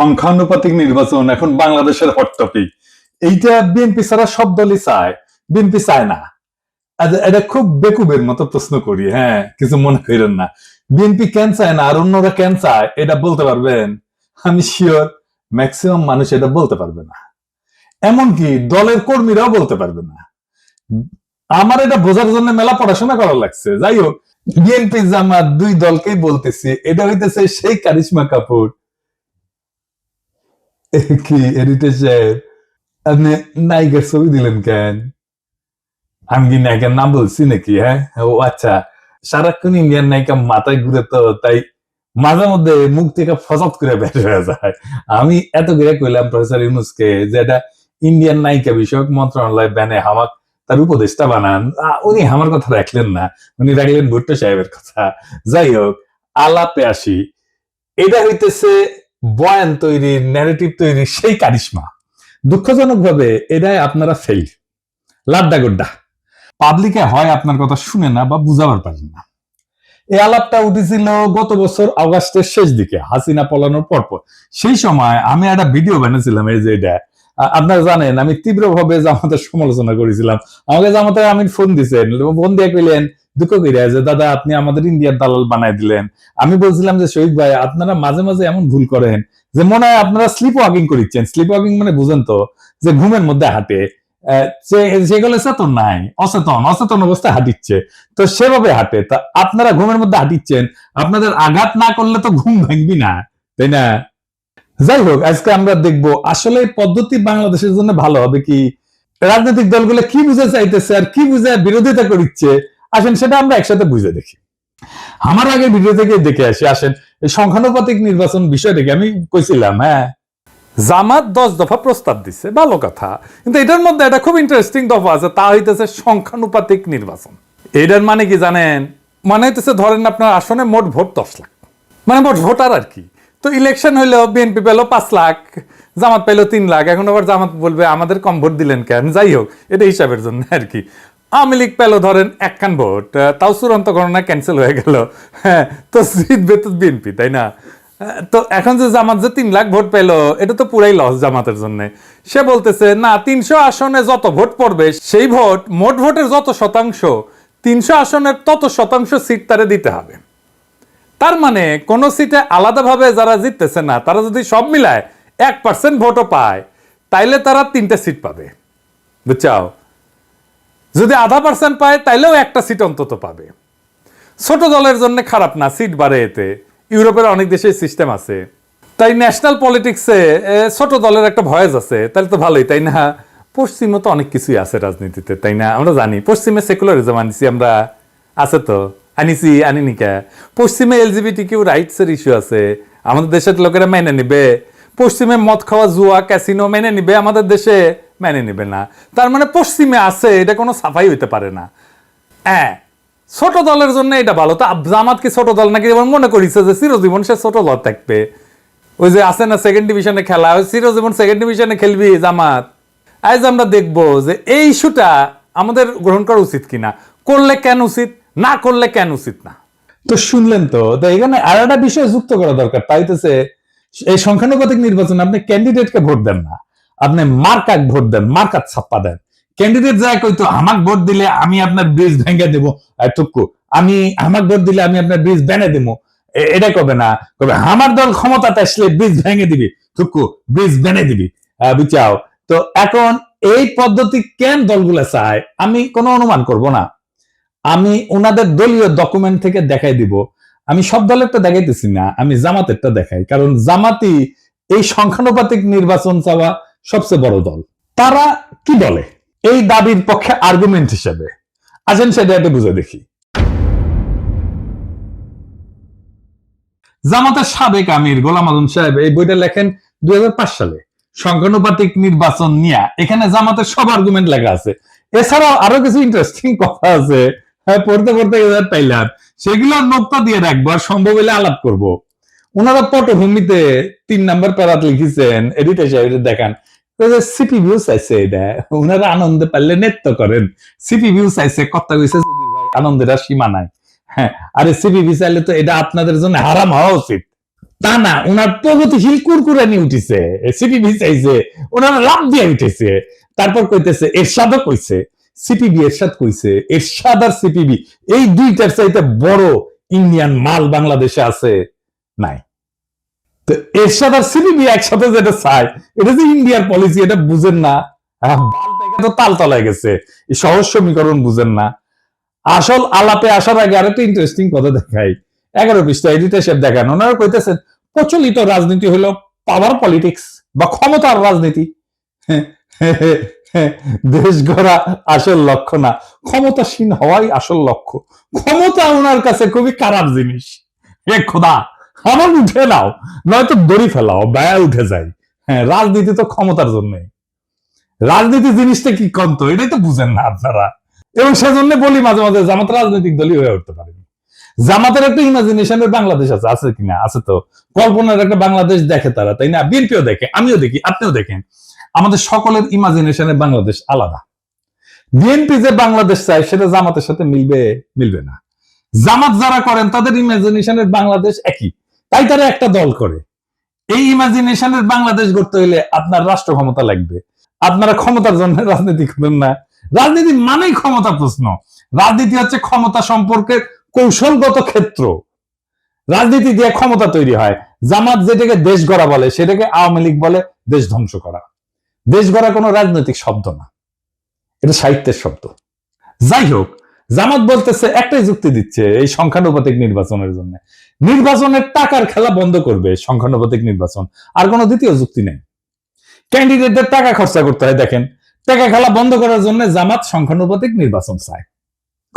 সংখ্যানুপাতিক নির্বাচন এখন বাংলাদেশের হট টপিক। এইটা বিএনপি ছাড়া সব দলই চায়, বিএনপি চায় না। এটা খুব বেকুবের মতো প্রশ্ন করি, হ্যাঁ, কিছু মনে করেন না। বিএনপি কেন চায় না আর অন্যরা কেন চায় এটা বলতে পারবেন? আমি শিওর ম্যাক্সিমাম মানুষ এটা বলতে পারবে না, এমনকি দলের কর্মীরাও বলতে পারবে না। আমার এটা বোঝার জন্য মেলা পড়াশোনা করা লাগছে। যাই হোক, বিএনপি জামাত দুই দলকেই বলতেছি, এটা হইতেছে সেই কারিশমা কাপুর কি হেরিটেজের আপনি নায়িকার ছবি দিলেন কেন? আমি কি নায়িকার নাম বলছি নাকি? হ্যাঁ, ও আচ্ছা, সারাক্ষণ ইন্ডিয়ান নায়িকা মাথায় ঘুরে তো, তাই মাঝে মধ্যে মুখ থেকে ফসাদ করে বের হয়ে যায়। আমি এত করে কইলাম প্রফেসর ইউনূসকে যে এটা ইন্ডিয়ান নায়িকা বিষয়ক মন্ত্রণালয় ব্যানে হামাক তার উপদেষ্টা বানান, উনি আমার কথা রাখলেন না, উনি রাখলেন ভুট্টো সাহেবের কথা। যাই হোক, আলাপে আসি। এটা হইতেছে বয়ান তৈরির, ন্যারেটিভ তৈরির সেই কারিশমা। দুঃখজনক ভাবে এটাই আপনারা ফেল, লাড্ডা গোড্ডা। পাবলিকে হয় আপনার কথা শুনে না বা বুঝাবার পারেন না। এই আলাপটা উঠেছিল গত বছর অগাস্টের শেষ দিকে, হাসিনা পলানোর পরপর। সেই সময় আমি একটা ভিডিও বানিয়েছিলাম, এই যে এটা আপনারা জানেন, আমি তীব্রভাবে জামাতের সমালোচনা করেছিলাম। আমাকে জামাতের আমিন ফোন দিচ্ছেন, ফোন দিয়ে কইলেন দুঃখ করিয়া যে দাদা আপনি আমাদের ইন্ডিয়ার দালাল বানাই দিলেন। আমি বলছিলাম যে শহীদ ভাই, আপনারা মাঝে মাঝে এমন ভুল করেন যে মনে হয় আপনারা স্লিপ ওয়াকিং করিচ্ছেন। স্লিপ ওয়াকিং মানে বুঝেন তো, যে ঘুমের মধ্যে হাঁটে, সেগুলো চেতন নাই, অচেতন অবস্থায় হাঁটিচ্ছে, তো সেভাবে হাঁটে। তা আপনারা ঘুমের মধ্যে হাঁটিচ্ছেন, আপনাদের আঘাত না করলে তো ঘুম ভাঙবি না, তাই না? যাই হোক, আজকে আমরা দেখব আসলে এই পদ্ধতি বাংলাদেশের জন্য ভালো হবে কি, রাজনৈতিক দলগুলো কি বুঝে চাইতেছে আর কি বুঝে বিরোধিতা করছে। আসেন সেটা আমরা একসাথে বুঝে দেখি। আমার আগে ভিডিও থেকে দেখে আসি। আসেন, এই সংখ্যানুপাতিক নির্বাচন বিষয়টাকে আমি কইছিলাম, হ্যাঁ, জামাত 10 দফা প্রস্তাব দিচ্ছে, ভালো কথা, কিন্তু এটার মধ্যে একটা খুব ইন্টারেস্টিং দফা আছে, তা হইতেছে সংখ্যানুপাতিক নির্বাচন। এটার মানে কি জানেন? মানে হইতেছে ধরেন আপনার আসনে মোট ভোট 10 লাখ, মানে মোট ভোটার আর কি। তো ইলেকশন হইলো বিএনপি পেলো 5 লাখ, জামাত পেলো 3 লাখ। এখন আবার জামাত বলবে আমাদের কম ভোট দিলেন কেন? যাই হোক, এটা হিসাবের জন্য আর কি। আওয়ামী লীগ পেলো ধরেন 1 খান ভোট, তাও চূড়ান্ত গণনা ক্যান্সেল হয়ে গেল, হ্যাঁ, তো জিতবে তো বিএনপি, তাই না? তো এখন যে জামাত যে 3 লাখ ভোট পেলো, এটা তো পুরাই লস জামাতের জন্য। সে বলতেছে না, 300 আসনে যত ভোট পড়বে সেই ভোট, মোট ভোটের যত শতাংশ, 300 আসনের তত শতাংশ সিট তারে দিতে হবে। তার মানে কোন সিটে আলাদাভাবে যারা জিততেছে না, তারা যদি সব মিলায় 1% ভোটও পায়, তাইলে তারা 3টে সিট পাবে, বুঝছাও? যদি 0.5% পায়, তাইলেও একটা সিট অন্তত পাবে। ছোট দলের জন্য খারাপ না, সিট বাড়ে এতে। ইউরোপের অনেক দেশে সিস্টেম আছে। তাই ন্যাশনাল পলিটিক্সে ছোট দলের একটা ভয়েস আছে, তাহলে তো ভালোই, তাই না? পশ্চিমে তো অনেক কিছুই আছে রাজনীতিতে, তাই না? আমরা জানি পশ্চিমে সেকুলারিজম আনিছি আমরা, আছে তো, আনিনিকা। পশ্চিমে এলজিবিটি কিউ রাইটস এর ইস্যু আছে, আমাদের দেশের লোকেরা মেনে নিবে। পশ্চিমে মদ খাওয়া, জুয়া, ক্যাসিনো মেনে নিবে, আমাদের দেশে মেনে নিবে না। তার মানে পশ্চিমে আছে, এটা কোনো সাফাই হইতে পারে না। হ্যাঁ, ছোট দলের জন্য এটা ভালো। তা জামাত কি ছোট দল নাকি? মনে করিছে যে চিরজীবন সে ছোট দল থাকবে। ওই যে আছে না সেকেন্ড ডিভিশনে খেলা, ওই চিরজীবন সেকেন্ড ডিভিশনে খেলবি জামাত। আজ আমরা দেখবো যে এই ইস্যুটা আমাদের গ্রহণ করা উচিত কিনা, করলে কেন উচিত, না করলে কেন উচিত না। তো শুনলেন তো, এখানে আর একটা বিষয় যুক্ত করা দরকার, তাইতেছে এই সংখ্যানুপাতিক নির্বাচন আপনি ক্যান্ডিডেটকে ভোট দেন না, আপনি মার্কাক ভোট দেন, মার্কাত ছাপ্পা দেন। ক্যান্ডিডেট যায় কইতো আমাক ভোট দিলে আমি আপনার ব্রিজ ভেঙে দেবো, টুকু আমি আমাক ভোট দিলে আমি আপনার ব্রিজ বেনে দেবো, এটা কবে না, কবে আমার দল ক্ষমতাতে আসলে ব্রিজ ভেঙে দিবি, টুকু ব্রিজ বেনে দিবি, বুঝাও? তো এখন এই পদ্ধতি কেন দলগুলা চায় আমি কোনো অনুমান করব না, আমি ওনাদের দলীয় ডকুমেন্ট থেকে দেখাই দিব। আমি সব দলেরটা দেখাইতেছি না, আমি জামাতেরটা দেখাই, কারণ জামাতি এই সংখ্যানুপাতিক নির্বাচন চাওয়া সবচেয়ে বড় দল। তারা কি বলে এই দাবির পক্ষে আর্গুমেন্ট হিসেবে? আসেন সেটা একটু বুঝে দেখি। জামাতের সাবেক আমির গোলাম আজম সাহেব এই বইটা লেখেন 2005 সালে, সংখ্যানুপাতিক নির্বাচন নিয়ে। এখানে জামাতের সব আর্গুমেন্ট লেখা আছে। এছাড়াও আরো কিছু ইন্টারেস্টিং কথা আছে, পড়তে পড়তে পাইলাম, সেগুলো নোক্তা দিয়ে রাখবো, আর সম্ভব হলে আলাপ করব। ওনারা পটভূমিতে 3 নম্বর প্যারাত লিখেছেন, এডিটর সাহেব দেখান, সিপি ভিউ চাইছে, এটা ওনারা আনন্দে পারলে নৃত্য করেন। সিপি ভিউ চাইছে, কথা কইছে আনন্দের আর সীমা নাই। হ্যাঁ, আরে সিপি ভিউ চাইলে তো এটা আপনাদের জন্য হারাম হওয়া উচিত। তা না, ওনার প্রগতিশীল কুরকুরানি উঠেছে, সিপিবি চাইছে, ওনারা লাভ দিয়ে উঠেছে। তারপর কইতেছে এরশাদও কইছে, সিপিবি এরশাদ কইছে, এরশাদ আর সিপিবি এই দুইটার চাইতে বড় ইন্ডিয়ান মাল বাংলাদেশে আছে নাই। তো এরশাদ আর সিপিবি একসাথে যেটা চায়, এটা যে ইন্ডিয়ার পলিসি, এটা বুঝেন না। তো তাল তলায় গেছে, এই সহজ সমীকরণ বুঝেন না। আসল আলাপে আসার আগে আরেকটা ইন্টারেস্টিং কথা দেখাই। 11 পৃষ্ঠা এডিটর সাহেব দেখান, ওনারা কইতেছেন প্রচলিত রাজনীতি হলো পাওয়ার পলিটিক্স বা ক্ষমতার রাজনীতি। দেশ গড়া আসল লক্ষ্য না, ক্ষমতাসীন হওয়াই আসল লক্ষ্য। ক্ষমতা ওনার কাছে খুবই খারাপ জিনিস। হে খোদা, আমার উঠে নাও, নয়তো দড়ি ফেলাও, ব্যয় উঠে যায়। হ্যাঁ, রাজনীতি তো ক্ষমতার জন্য। রাজনীতি জিনিসটা কি কন্ত, এটাই তো বুঝেন না আপনারা। এবং সেজন্য বলি মাঝে মাঝে জামাত রাজনৈতিক দলই হয়ে উঠতে পারেনি। জামাতের একটা ইমাজিনেশনের বাংলাদেশ আছে, আছে কিনা? আছে তো। কল্পনার একটা বাংলাদেশ দেখে তারা, তাই না? বিএনপিও দেখে, আমিও দেখি, আপনিও দেখেন। আমাদের সকলের ইমাজিনেশনের বাংলাদেশ আলাদা। বিএনপি যে বাংলাদেশ চায় সেটা জামাতের সাথে মিলবে? মিলবে না। জামাত যারা করেন তাদের ইমাজিনেশনের বাংলাদেশ একই, তাই তারা একটা দল করে। এই ইমাজিনেশনের বাংলাদেশ গড়তে হলে আপনার রাষ্ট্র ক্ষমতা লাগবে। আপনারা ক্ষমতার জন্য রাজনীতি করেন না। রাজনীতি মানেই ক্ষমতা প্রশ্ন। রাজনীতি হচ্ছে ক্ষমতা সম্পর্কের কৌশলগত ক্ষেত্র। রাজনীতি দিয়ে ক্ষমতা তৈরি হয়। জামাত যেটাকে দেশ গড়া বলে সেটাকে আওয়ামী লীগ বলে দেশ ধ্বংস করা। দেশ গড়া কোনো রাজনৈতিক শব্দ না, এটা সাহিত্যের শব্দ। যাই হোক, জামাত বলতেছে, একটাই যুক্তি দিচ্ছে এই সংখ্যানুপাতিক নির্বাচনের জন্য, নির্বাচনের টাকার খেলা বন্ধ করবে সংখ্যানুপাতিক নির্বাচন। আর কোনো দ্বিতীয় যুক্তি নেই। ক্যান্ডিডেটদের টাকা খরচা করতে হয়। দেখেন, টাকা খেলা বন্ধ করার জন্য জামাত সংখ্যানুপাতিক নির্বাচন চায়।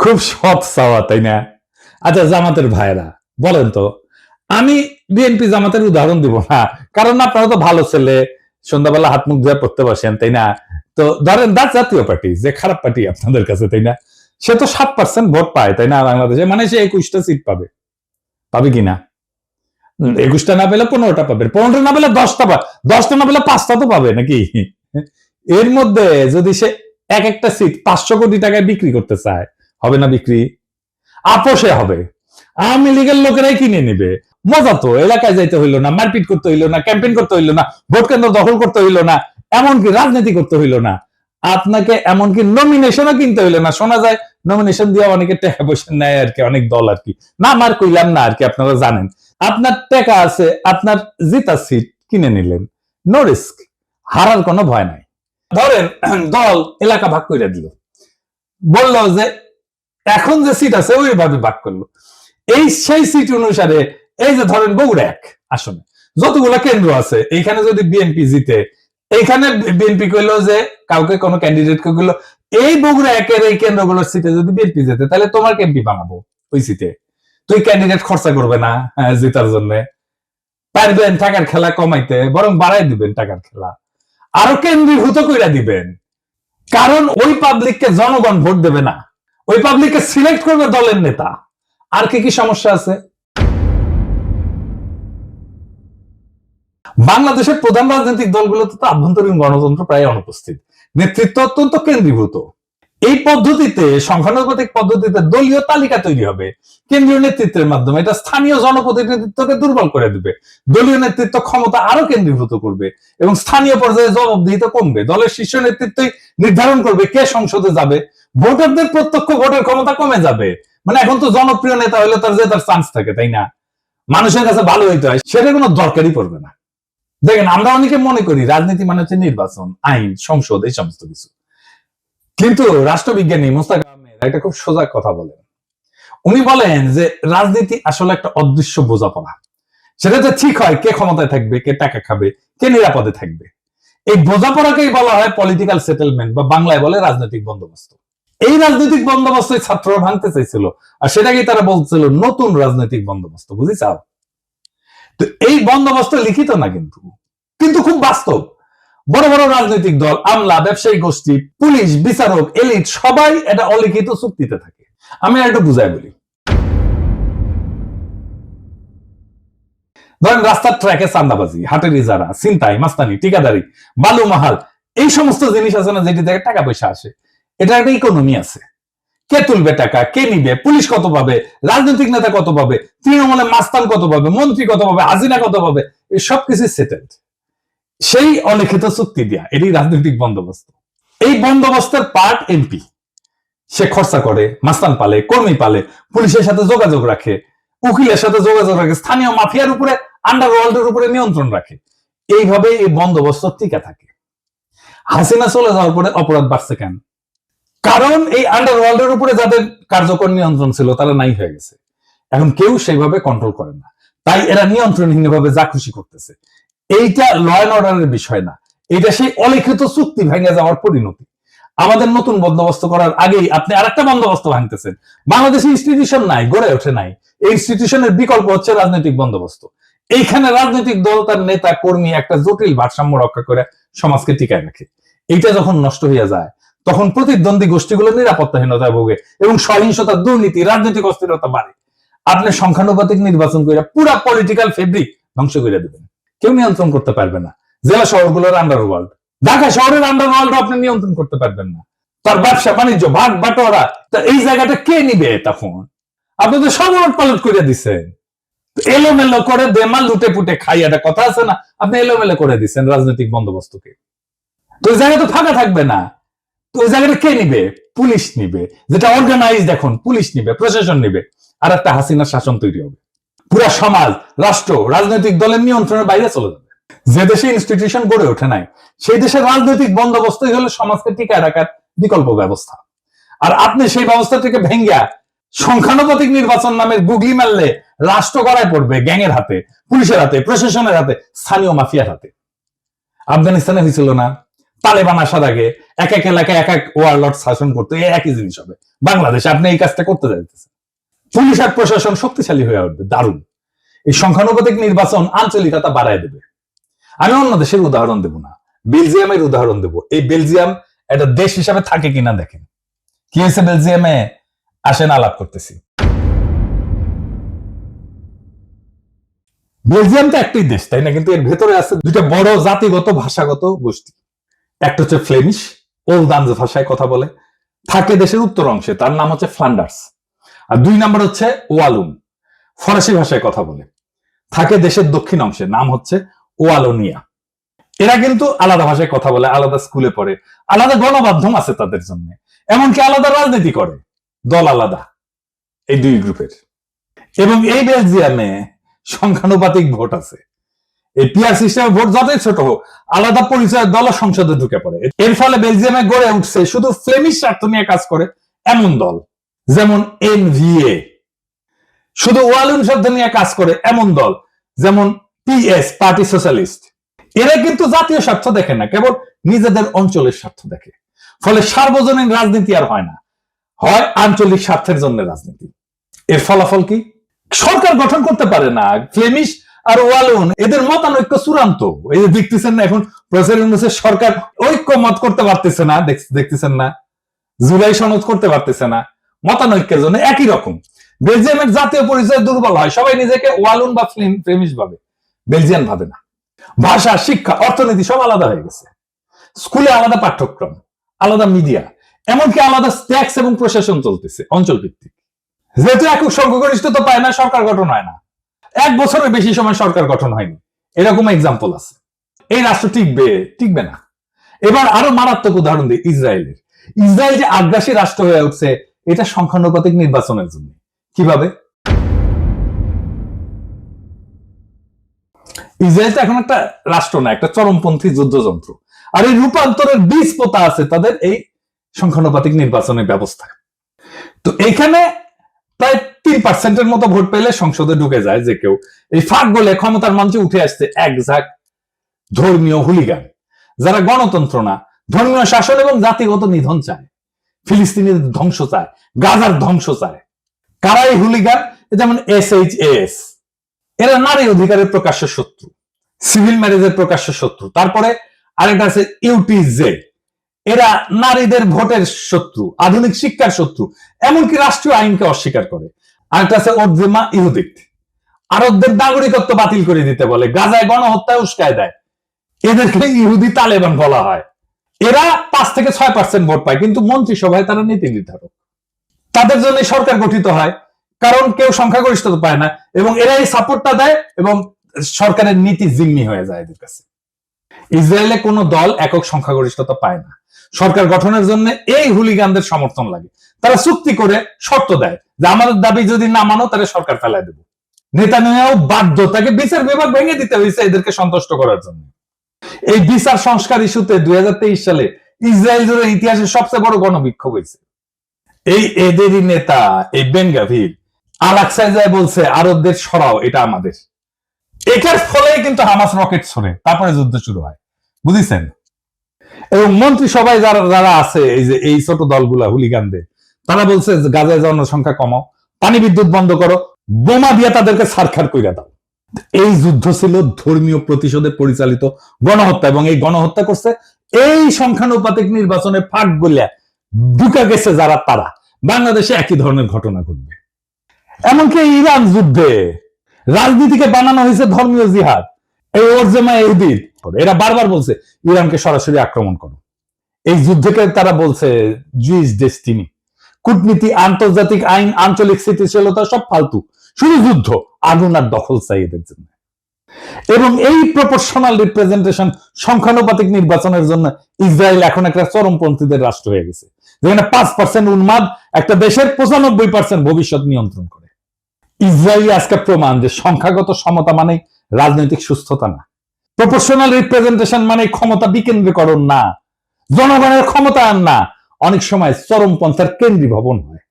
খুব সৎ চাওয়া, তাই না? আচ্ছা, জামাতের ভাইরা বলেন তো, আমি বিএনপি জামাতের উদাহরণ দিব না, কারণ আপনারা তো ভালো ছেলে, সন্ধ্যাবেলা হাত মুখ ধুয়ে পড়তে বসেন, তাই না? তো ধরেন জাতীয় পার্টি, যে খারাপ পার্টি আপনাদের কাছে, তাই না? সে তো 7% ভোট পায়, তাই না? বাংলাদেশে মানে সে 21টা সিট পাবে, পাবে কিনা? 21টা না পেলে 15টা পাবে, 15টা না পেলে 10টা পাবে, 10টা না পেলে 5টা তো পাবে নাকি? এর মধ্যে যদি সে এক একটা সিট 500 কোটি টাকায় বিক্রি করতে চায়, হবে না বিক্রি? আপোষে হবে। আওয়ামী লীগের লোকেরাই কিনে নেবে। মজা তো, এলাকায় যাইতে হইলো না, মারপিট করতে হইলো না, ক্যাম্পেইন করতে হইলো না, ভোট কেন্দ্র দখল করতে হইলো না, এমনকি রাজনীতি করতে হইলো না, আপনাকে এমনকি নমিনেশনও কিনতে হইলো না। শোনা যায় নমিনেশন দিয়ে অনেকে টাকা পয়সা নেয় আর কি, অনেক দল আর কি। না, আমার কইলাম না আর কি, আপনারা জানেন। আপনার টাকা আছে, আপনার জিতা সিট কিনে নিলেন, নো রিস্ক, হারার কোনো ভয় নাই। ধরেন দল এলাকা ভাগ করে দিল, বললো যে এখন যে সিট আছে ওইভাবে ভাগ করলো। এই সেই সিট অনুসারে, এই যে ধরেন বগুড়া 1 আসনে যতগুলো কেন্দ্র আছে, এইখানে যদি বিএনপি জিতে, এইখানে বিএনপি কইলো যে কাউকে কোনো ক্যান্ডিডেট কে কইলো, এই বগুড়া 1-এর এই কেন্দ্রগুলোর সিটে যদি বিএনপি জিতে, তাহলে তোমার এমপি বানাবো ওই সিটে। তুই ক্যান্ডিডেট খরচা করবে না জেতার জন্য, পারবেন টাকার খেলা কমাইতে, বরং বাড়াই দিবেন টাকার খেলা, আরো কেন্দ্রীভূত কইরা দিবেন। কারণ ওই পাবলিককে জনগণ ভোট দেবে না, ওই পাবলিককে সিলেক্ট করবে দলের নেতা। আর কি কি সমস্যা আছে? বাংলাদেশের প্রধান রাজনৈতিক দলগুলোতে তো আভ্যন্তরীণ গণতন্ত্র প্রায় অনুপস্থিত, নেতৃত্ব অত্যন্ত কেন্দ্রীভূত। এই পদ্ধতিতে, সংখ্যানুপাতিক পদ্ধতিতে দলীয় তালিকা তৈরি হবে কেন্দ্রীয় নেতৃত্বের মাধ্যমে। এটা স্থানীয় জনপ্রতিনিধিত্বকে দুর্বল করে দিবে। দলীয় নেতৃত্ব ক্ষমতা আরো কেন্দ্রীভূত করবে এবং স্থানীয় পর্যায়ে জবাবদিহিতা কমবে। দলের শীর্ষ নেতৃত্বই নির্ধারণ করবে কে সংসদে যাবে। ভোটারদের প্রত্যক্ষ ভোটের ক্ষমতা কমে যাবে। মানে এখন তো জনপ্রিয় নেতা হলে তার জেতার চান্স থাকে, তাই না? মানুষের কাছে ভালো হইতে হয়, সেটা কোনো দরকারই পড়বে না। দেখেন, আমরা অনেকে মনে করি রাজনীতি মানে হচ্ছে নির্বাচন, আইন, সংসদ, এই সমস্ত কিছু। কিন্তু রাষ্ট্রবিজ্ঞানী মোস্তাক আহমেদ একটা খুব সোজা কথা বলেন। উনি বলেন যে রাজনীতি আসলে একটা অদৃশ্য বোঝাপড়া। সেটাতে ঠিক হয় কে ক্ষমতায় থাকবে, কে টাকা খাবে, কে নিরাপদে থাকবে। এই বোঝাপড়াকেই বলা হয় পলিটিক্যাল সেটেলমেন্ট, বা বাংলায় বলে রাজনৈতিক বন্দোবস্ত। এই রাজনৈতিক বন্দোবস্তই ছাত্ররা ভাঙতে চাইছিল, আর সেটাকেই তারা বলছিল নতুন রাজনৈতিক বন্দোবস্ত। বুঝিছাও? তো এই বন্দোবস্ত লিখিত না, কিন্তু কিন্তু খুব বাস্তব। বড় বড় রাজনৈতিক দল, আমলা, ব্যবসায়ী গোষ্ঠী, পুলিশ, বিচারক, এলিট সবাই এটা অলিখিত চুক্তিতে থাকে। আমি একটু বুঝাই বলি। ধরেন রাস্তার ট্র্যাকে চান্দাবাজি, হাটের ইজারা, ছিনতাই, মাস্তানি, ঠিকাদারি, বালু মাহাল, এই সমস্ত জিনিস আছে না, যেটি থেকে টাকা পয়সা আসে, এটা একটা ইকোনমি আছে। কে তুলবে টাকা, কে নিবে, পুলিশ কত পাবে, রাজনৈতিক নেতা কত পাবে, তৃণমূলের মাস্তান কত পাবে, মন্ত্রী কত পাবে, হাসিনা কত পাবে, এই সবকিছু সেটেলড সেই অলিখিত চুক্তি দিয়া। এটি রাজনৈতিক বন্দোবস্ত। এই বন্দোবস্তের পার্ট এমপি। সে খরচা করে, মাস্তান পালে, কর্মী পালে, পুলিশের সাথে যোগাযোগ রাখে, উকিলের সাথে যোগাযোগ রাখে, স্থানীয় মাফিয়ার উপরে, আন্ডারওয়ার্ল্ডের উপরে নিয়ন্ত্রণ রাখে। এইভাবে এই বন্দোবস্ত টিকে থাকে। হাসিনা চলে যাওয়ার পরে অপরাধ বাড়ছে কেন? কারণ এই আন্ডারওয়ার্ল্ডের উপরে যাদের কার্যকর নিয়ন্ত্রণ ছিল তারা নাই হয়ে গেছে। এখন কেউ সেইভাবে কন্ট্রোল করে না, তাই এরা নিয়ন্ত্রণহীনভাবে যা খুশি করতেছে। এইটা ল অ্যান্ড অর্ডারের বিষয় না, এটা সেই অলিখিত চুক্তি ভেঙে যাওয়ার পরিণতি। আমাদের নতুন বন্দোবস্ত করার আগেই আপনি আরেকটা বন্দোবস্ত ভাঙতেছেন। বাংলাদেশে ইনস্টিটিউশন নাই, গড়ে ওঠে নাই। এই ইনস্টিটিউশনের বিকল্প হচ্ছে রাজনৈতিক বন্দোবস্ত। এইখানে রাজনৈতিক দল, তার নেতা কর্মী একটা জটিল ভারসাম্য রক্ষা করে সমাজকে টিকায় রাখে। এইটা যখন নষ্ট হয়ে যায় তখন প্রতিদ্বন্দ্বী গোষ্ঠীগুলো নিরাপত্তাহীনতায় ভোগে এবং সহিংসতা, দুর্নীতি, রাজনৈতিক অস্থিরতা বাড়ে। আপনি সংখ্যানুপাতিক নির্বাচন করে পুরা পলিটিক্যাল ফেব্রিক ধ্বংস করে দেবেন। কেউ নিয়ন্ত্রণ করতে পারবে না। জেলা শহরগুলোর আন্ডারওয়ার্ল্ড, ঢাকা শহরের আন্ডারওয়ার্ল্ড আপনি নিয়ন্ত্রণ করতে পারবেন না। তার ব্যবসা বাণিজ্য, ভাগ বাটোয়ারা, এই জায়গাটা কে নিবে? তখন আপনি তো সব উলট পালট করে দিচ্ছেন। এলোমেলো করে বেমাল লুটে পুটে খাই, একটা কথা আছে না, আপনি এলোমেলো করে দিচ্ছেন রাজনৈতিক বন্দোবস্তকে। তো ওই জায়গা তো ফাঁকা থাকবে না। তো ওই জায়গাটা কে নিবে? পুলিশ নিবে, যেটা অর্গানাইজড। এখন পুলিশ নিবে, প্রশাসন নিবে, আর একটা হাসিনার শাসন তৈরি হবে। পুরা সমাজ, রাষ্ট্র, রাজনৈতিক দলের নিয়ন্ত্রণের বাইরে চলে যাবে। যে দেশে ইনস্টিটিউশন গড়ে ওঠে নাই সেই দেশের রাজনৈতিক বন্দোবস্তই হলো সমাজকে টিকায় রাখার বিকল্প ব্যবস্থা। আর আপনি সেই ব্যবস্থা থেকে ভেঙ্গা সংখ্যানুপাতিক নির্বাচন নামের গুগলি মারলে রাষ্ট্র গড়ায় পড়বে গ্যাংয়ের হাতে, পুলিশের হাতে, প্রশাসনের হাতে, স্থানীয় মাফিয়ার হাতে। আফগানিস্তানে হয়েছিল না? তালেবান আসার আগে এক এক এলাকায় এক এক ওয়ারলর্ড শাসন করতো, এই একই জিনিস হবে বাংলাদেশে। আপনি এই কাজটা করতে যাইতেছেন। পুলিশ আর প্রশাসন শক্তিশালী হয়ে উঠবে, দারুণ। এই সংখ্যানুপাতিক নির্বাচন আঞ্চলিকতা বাড়ায় দেবে। আমি অন্য দেশের উদাহরণ দেব না, বেলজিয়ামের উদাহরণ দেব। এই বেলজিয়াম একটা দেশ হিসাবে থাকে কিনা দেখেন। কি হয়েছে বেলজিয়ামে? আসেন আলাপ করতেছি। বেলজিয়াম তো একটাই দেশ, তাই না? কিন্তু এর ভেতরে আছে দুইটা বড় জাতিগত ভাষাগত গোষ্ঠী। একটা হচ্ছে ফ্লেমিশ, ওলদান্স ভাষায় কথা বলে, থাকে দেশের উত্তর অংশে, তার নাম হচ্ছে ফ্লান্ডার্স। আর দুই নম্বর হচ্ছে ওয়ালুন, ফরাসি ভাষায় কথা বলে, থাকে দেশের দক্ষিণ অংশে, নাম হচ্ছে ওয়ালোনিয়া। এরা কিন্তু আলাদা ভাষায় কথা বলে, আলাদা স্কুলে পড়ে, আলাদা গণমাধ্যম আছে তাদের জন্য, এমনকি আলাদা রাজনীতি করে, দল আলাদা এই দুই গ্রুপের। এবং এই বেলজিয়ামে সংখ্যানুপাতিক ভোট আছে। এই পিআর সিস্টেমে ভোট যতই ছোট হোক, আলাদা পরিচয়ের দল সংসদে ঢুকে পড়ে। এর ফলে বেলজিয়ামে গড়ে উঠছে শুধু ফ্লেমিশ স্বার্থ নিয়ে কাজ করে এমন দল, যেমন এনভিএ। শুধু ওয়ালুন শব্দ নিয়ে কাজ করে এমন দল, যেমন পিএস, পার্টি সোশ্যালিস্ট। এরা কিন্তু জাতীয় স্বার্থ দেখে না, কেবল নিজেদের অঞ্চলের স্বার্থ দেখে। ফলে সার্বজনীন রাজনীতি আর হয় না, হয় আঞ্চলিক স্বার্থের জন্য রাজনীতি। এর ফলাফল কি? সরকার গঠন করতে পারে না। ফ্লেমিশ আর ওয়ালুন এদের মতানৈক্য চূড়ান্ত। এই যে দেখতেছেন না, এখন প্রফেসর ইউনূসের সরকার ঐক্যমত করতে পারতেছে না, দেখতেছেন না, জুলাই সনদ করতে পারতেছে না, মতানৈক্যের জন্য। একই রকম বেলজিয়ামের জাতীয় পরিচয় দুর্বল হয়, সবাই নিজেকে ওয়ালুন বা ফ্লেমিশ ভাবে, বেলজিয়ান ভাবে না। ভাষা, শিক্ষা, অর্থনীতি সব আলাদা হয়ে গেছে। স্কুলে আলাদা পাঠ্যক্রম, আলাদা মিডিয়া, এমনকি আলাদা ট্যাক্স এবং প্রশাসন চলতেছে অঞ্চল ভিত্তিক। যেহেতু একক সংখ্যাগরিষ্ঠতা পায় না, সরকার গঠন হয় না। 1 বছরের বেশি সময় সরকার গঠন হয়নি, এরকম এক্সাম্পল আছে। এই রাষ্ট্র টিকবে না। এবার আরো মারাত্মক উদাহরণ দিই ইসরায়েলের। ইসরায়েল যে আগ্রাসী রাষ্ট্র হয়ে উঠছে, এটা সংখ্যানুপাতিক নির্বাচনের জন্য। কিভাবে? ইসরায়েল তো এখন একটা রাষ্ট্র না, একটা চরমপন্থী যুদ্ধযন্ত্র। আর এই রূপান্তরের বীজ পোতা আছে তাদের এই সংখ্যানুপাতিক নির্বাচনের ব্যবস্থায়। তো এইখানে প্রায় 3% মতো ভোট পেলে সংসদে ঢুকে যায় যে কেউ। এই ফাঁক গলে ক্ষমতার মঞ্চে উঠে আসছে এক ঝাঁক ধর্মীয় হুলিগান, যারা গণতন্ত্র না, ধর্মীয় শাসন এবং জাতিগত নিধন চায়, ফিলিস্তিনের ধ্বংস চায়, গাজার ধ্বংস চায়। কারা এই হুলিগান? যেমন SHAS, এরা নারী অধিকারের প্রকাশ্য শত্রু, সিভিল ম্যারেজের প্রকাশ্য শত্রু। তারপরে আরেকটা আছে UTZ, এরা নারীদের ভোটের শত্রু, আধুনিক শিক্ষার শত্রু, এমনকি রাষ্ট্রীয় আইনকে অস্বীকার করে। আরেকটা আছে ওরজেমা ইহুদিক, আরবদের নাগরিকত্ব বাতিল করে দিতে বলে, গাজায় গণহত্যায় উস্কায় দেয়। এদেরকে ইহুদি তালেবান বলা হয়। এরা 5 থেকে 6% ভোট পায়, কিন্তু মন্ত্রিসভায় তারা নীতি নির্ধারক। তাদের জন্য সরকার গঠিত হয়, কারণ কেউ সংখ্যাগরিষ্ঠতা পায় না এবং এরা এই সাপোর্টটা দেয় এবং সরকারের নীতি জিম্মি হয়ে যায় এদের কাছে। ইসরায়েলে কোনো দল একক সংখ্যাগরিষ্ঠতা পায় না। সরকার গঠনের জন্য এই হুলিগানদের সমর্থন লাগে। তারা চুক্তি করে শর্ত দেয় যে আমাদের দাবি যদি না মানো তাহলে সরকার ফেলায় দেব। নেতানিয়াহু বাধ্য, তাকে বিচার বিভাগ ভেঙে দিতে হয়েছে এদেরকে সন্তুষ্ট করার জন্য। এই বিচার সংস্কার ইস্যুতে 2023 সালে ইসরায়েল জুড়ে ইতিহাসের সবচেয়ে বড় গণবিক্ষোভ হয়েছে। এই এদেরই নেতা এই বেন গাভির আল-আকসায় যায় বলছে আরবদের সরাও, এটা আমাদের। এটার ফলেই কিন্তু হামাস রকেট ছড়ে, তারপরে যুদ্ধ শুরু হয়, বুঝেছেন? এবং মন্ত্রিসভায় যারা যারা আছে এই যে এই ছোট দলগুলা হুলিগানদের, তারা বলছে গাজায় জনসংখ্যা কমাও, পানি বিদ্যুৎ বন্ধ করো, বোমা দিয়ে তাদেরকে ছারখার কইরা দাও। এই যুদ্ধ ছিল ধর্মীয় প্রতিশোধে পরিচালিত গণহত্যা এবং এই গণহত্যা করছে এই সংখ্যানুপাতিক নির্বাচনে ফাঁক গলিয়া ঢুকা গেছে যারা, তারা বাংলাদেশে একই ধরনের ঘটনা ঘটবে। এমনকি ইরান যুদ্ধে রাজনীতিকে বানানো হয়েছে ধর্মীয় জিহাদ। এই ওরজেমা ইহুদির এরা বারবার বলছে ইরানকে সরাসরি আক্রমণ করো। এই যুদ্ধকে তারা বলছে জুইস ডেস্টিনি। কূটনীতি, আন্তর্জাতিক আইন, আঞ্চলিক স্থিতিশীলতা সব ফালতু, শুধু যুদ্ধ, আগুন আর দখল চাই এদের জন্য। এবং এই প্রপোর্শনাল রিপ্রেজেন্টেশন সংখ্যানুপাতিক নির্বাচনের জন্য ইসরায়েল এখন একটা চরমপন্থীদের রাষ্ট্র হয়ে গেছে, যেখানে 5% উন্মাদ একটা দেশের 95% ভবিষ্যৎ নিয়ন্ত্রণ করে। ইসরায়েল আজকে প্রমাণ যে সংখ্যাগত সমতা মানে রাজনৈতিক সুস্থতা না, প্রপোর্শনাল রিপ্রেজেন্টেশন মানে ক্ষমতা বিকেন্দ্রীকরণ না, জনগণের ক্ষমতায়ন না, অনেক সময় চরমপন্থার কেন্দ্রীভবন হয়।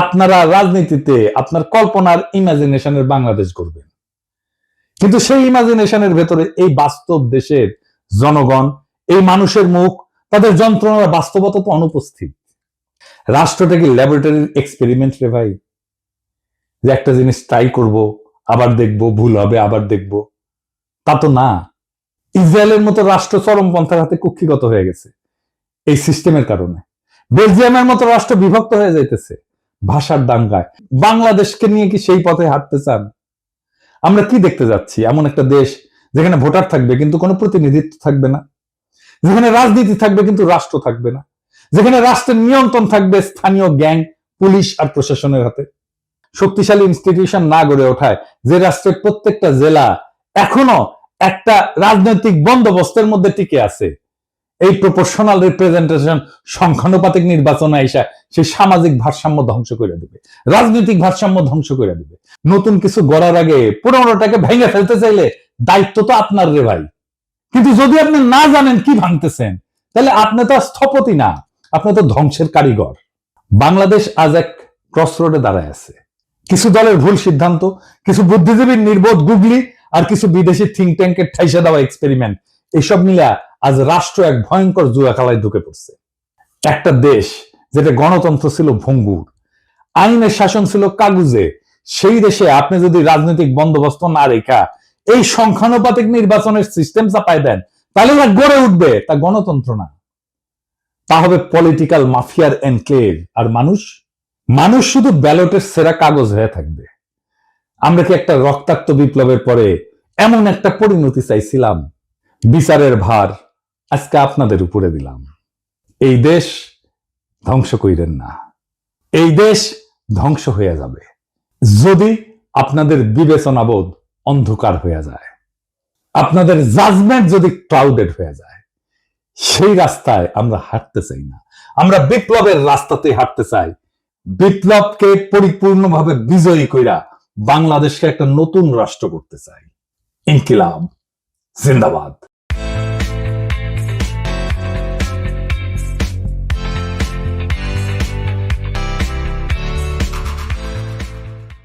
আপনারা রাজনীতিতে আপনার কল্পনার ইমাজিনেশনের বাংলাদেশ করবেন, কিন্তু সেই ইমাজিনেশনের ভেতরে এই বাস্তব দেশের জনগণ, এই মানুষের মুখ, তাদের যন্ত্রণার বাস্তবতা তো অনুপস্থিত। রাষ্ট্রটা কি ল্যাবরেটরির এক্সপেরিমেন্ট রে ভাই, যে একটা জিনিস ট্রাই করব, আবার দেখব, ভুল হবে, আবার দেখব? তা তো না। ইসরায়েলের মতো রাষ্ট্র চরমপন্থার হাতে কুক্ষিগত হয়ে গেছে এই সিস্টেমের কারণে। বেলজিয়ামের মতো রাষ্ট্র বিভক্ত হয়ে যাইতেছে ভাষার দাঙ্গায়। বাংলাদেশকে নিয়ে কি সেই পথে হাঁটতে চান? আমরা কি দেখতে যাচ্ছি? এমন একটা দেশ যেখানে ভোটার থাকবে কিন্তু কোনো প্রতিনিধিত্ব থাকবে না, যেখানে রাজনীতি থাকবে কিন্তু রাষ্ট্র থাকবে না, যেখানে রাষ্ট্রের নিয়ন্ত্রণ থাকবে স্থানীয় গ্যাং, পুলিশ আর প্রশাসনের হাতে। শক্তিশালী ইনস্টিটিউশন না গড়ে ওঠায় যে রাষ্ট্রের প্রত্যেকটা জেলা এখনো একটা রাজনৈতিক বন্দোবস্তের মধ্যে টিকে আছে, এই প্রপোর্শনাল রিপ্রেজেন্টেশন সংখ্যানুপাতিক নির্বাচন আইসা সেই সামাজিক ভারসাম্য ধ্বংস করে দেবে, রাজনৈতিক ভারসাম্য ধ্বংস করে দেবে। নতুন কিছু গড়ার আগে পুরোনোটাকে ভেঙে ফেলতে চাইলে দায়িত্ব তো আপনার রে ভাই। কিন্তু যদি আপনি না জানেন কি ভাঙতেছেন, তাহলে আপনি তো স্থপতি না, আপনি তো ধ্বংসের কারিগর। বাংলাদেশ আজ এক ক্রসরোডে দাঁড়ায় আছে। কিছু দলের ভুল সিদ্ধান্ত, কিছু বুদ্ধিজীবীর নির্বোধ গুগলি আর কিছু বিদেশি থিঙ্ক ট্যাঙ্কের ঠাইসা দেওয়া এক্সপেরিমেন্ট, এসব মিলা আজ রাষ্ট্র এক ভয়ঙ্কর জুয়া খেলায় ঢুকে পড়ছে। একটা দেশ যেটা গণতন্ত্র ছিল ভঙ্গুর, আইনের শাসন ছিল কাগুজে, সেই দেশে আপনি যদি রাজনৈতিক বন্দোবস্ত না রেখা এই সংখ্যানুপাতিক নির্বাচনের সিস্টেম চাপায় দেন, তাহলে ওরা গড়ে উঠবে তা গণতন্ত্র না, তা হবে পলিটিক্যাল মাফিয়ার এনক্লেভ। আর মানুষ শুধু ব্যালটের সেরা কাগজ হয়ে থাকবে। আমরা কি একটা রক্তাক্ত বিপ্লবের পরে এমন একটা পরিণতি চাইছিলাম? বিচারের ভার আজকে আপনাদের উপরে দিলাম। এই দেশ ধ্বংস কইরেন না, এই দেশ ধ্বংস হয়ে যাবে যদি আপনাদের বিবেচনাবোধ অন্ধকার হয়ে যায়, আপনাদের জাজমেন্ট যদি ক্লাউডেড হয়ে যায়। সেই রাস্তায় আমরা হাঁটতে চাই না, আমরা বিপ্লবের রাস্তাতে হাঁটতে চাই। বিপ্লবকে পরিপূর্ণভাবে বিজয়ী কইরা বাংলাদেশকে একটা নতুন রাষ্ট্র করতে চাই। ইনকিলাব জিন্দাবাদ।